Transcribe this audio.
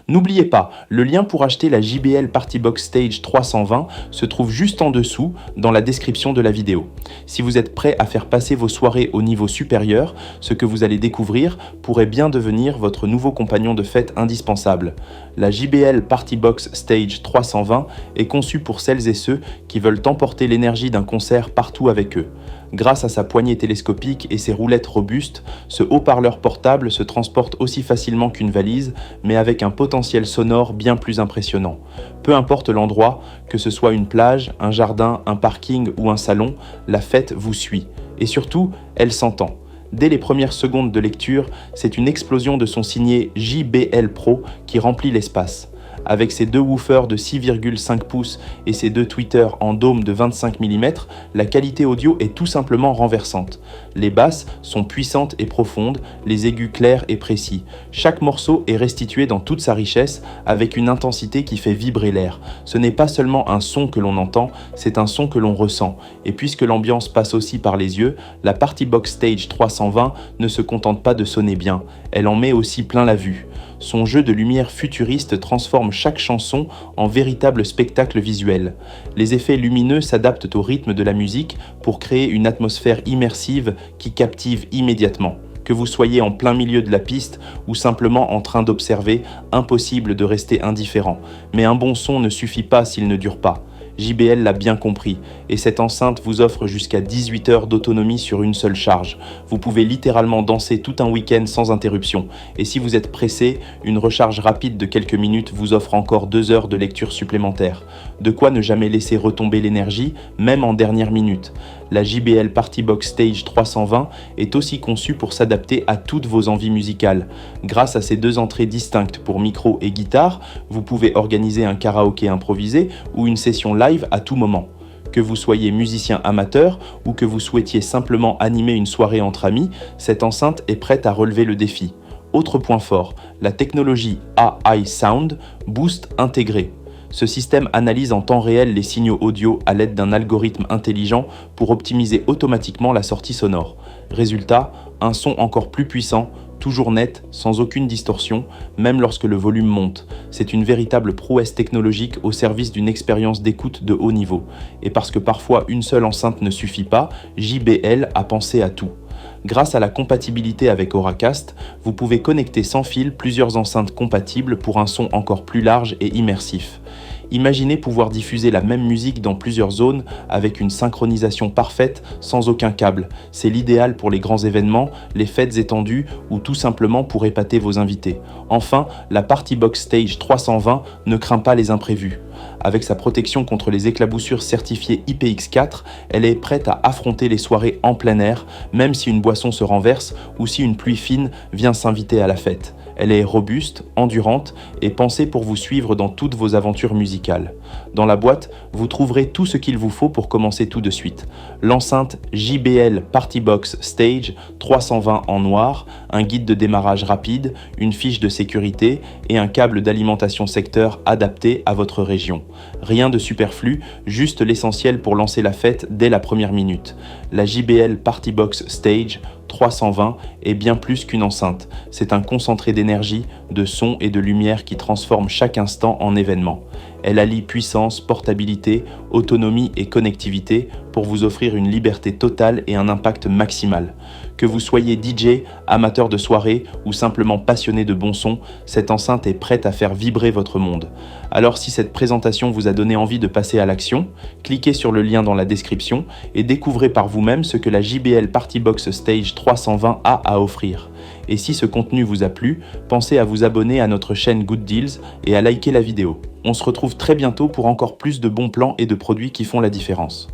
N'oubliez pas, le lien pour acheter la JBL Partybox Stage 320 se trouve juste en dessous dans la description de la vidéo. Si vous êtes prêt à faire passer vos soirées au niveau supérieur, ce que vous allez découvrir pourrait bien devenir votre nouveau compagnon de fête indispensable. La JBL Partybox Stage 320 est conçue pour celles et ceux qui veulent emporter l'énergie d'un concert partout avec eux. Grâce à sa poignée télescopique et ses roulettes robustes, ce haut-parleur portable se transporte aussi facilement qu'une valise, mais avec un potentiel sonore bien plus impressionnant. Peu importe l'endroit, que ce soit une plage, un jardin, un parking ou un salon, la fête vous suit. Et surtout, elle s'entend. Dès les premières secondes de lecture, c'est une explosion de son signé JBL Pro qui remplit l'espace. Avec ses deux woofers de 6,5 pouces et ses deux tweeters en dôme de 25 mm, la qualité audio est tout simplement renversante. Les basses sont puissantes et profondes, les aigus clairs et précis. Chaque morceau est restitué dans toute sa richesse avec une intensité qui fait vibrer l'air. Ce n'est pas seulement un son que l'on entend, c'est un son que l'on ressent. Et puisque l'ambiance passe aussi par les yeux, la Partybox Stage 320 ne se contente pas de sonner bien, elle en met aussi plein la vue. Son jeu de lumière futuriste transforme chaque chanson en véritable spectacle visuel. Les effets lumineux s'adaptent au rythme de la musique pour créer une atmosphère immersive qui captive immédiatement. Que vous soyez en plein milieu de la piste ou simplement en train d'observer, impossible de rester indifférent. Mais un bon son ne suffit pas s'il ne dure pas. JBL l'a bien compris, et cette enceinte vous offre jusqu'à 18 heures d'autonomie sur une seule charge. Vous pouvez littéralement danser tout un week-end sans interruption, et si vous êtes pressé, une recharge rapide de quelques minutes vous offre encore 2 heures de lecture supplémentaire. De quoi ne jamais laisser retomber l'énergie, même en dernière minute. La JBL Partybox Stage 320 est aussi conçue pour s'adapter à toutes vos envies musicales. Grâce à ses deux entrées distinctes pour micro et guitare, vous pouvez organiser un karaoké improvisé ou une session live à tout moment. Que vous soyez musicien amateur ou que vous souhaitiez simplement animer une soirée entre amis, cette enceinte est prête à relever le défi. Autre point fort, la technologie AI Sound Boost intégrée. Ce système analyse en temps réel les signaux audio à l'aide d'un algorithme intelligent pour optimiser automatiquement la sortie sonore. Résultat, un son encore plus puissant, toujours net, sans aucune distorsion, même lorsque le volume monte. C'est une véritable prouesse technologique au service d'une expérience d'écoute de haut niveau. Et parce que parfois une seule enceinte ne suffit pas, JBL a pensé à tout. Grâce à la compatibilité avec Auracast, vous pouvez connecter sans fil plusieurs enceintes compatibles pour un son encore plus large et immersif. Imaginez pouvoir diffuser la même musique dans plusieurs zones avec une synchronisation parfaite sans aucun câble. C'est l'idéal pour les grands événements, les fêtes étendues ou tout simplement pour épater vos invités. Enfin, la Partybox Stage 320 ne craint pas les imprévus. Avec sa protection contre les éclaboussures certifiées IPX4, elle est prête à affronter les soirées en plein air, même si une boisson se renverse ou si une pluie fine vient s'inviter à la fête. Elle est robuste, endurante et pensée pour vous suivre dans toutes vos aventures musicales. Dans la boîte, vous trouverez tout ce qu'il vous faut pour commencer tout de suite. L'enceinte JBL Partybox Stage 320 en noir, un guide de démarrage rapide, une fiche de sécurité et un câble d'alimentation secteur adapté à votre région. Rien de superflu, juste l'essentiel pour lancer la fête dès la première minute. La JBL Partybox Stage 320 est bien plus qu'une enceinte. C'est un concentré d'énergie, de son et de lumière qui transforme chaque instant en événement. Elle allie puissance, portabilité, autonomie et connectivité pour vous offrir une liberté totale et un impact maximal. Que vous soyez DJ, amateur de soirée ou simplement passionné de bon son, cette enceinte est prête à faire vibrer votre monde. Alors si cette présentation vous a donné envie de passer à l'action, cliquez sur le lien dans la description et découvrez par vous-même ce que la JBL Partybox Stage 320 a à offrir. Et si ce contenu vous a plu, pensez à vous abonner à notre chaîne Good Deals et à liker la vidéo. On se retrouve très bientôt pour encore plus de bons plans et de produits qui font la différence.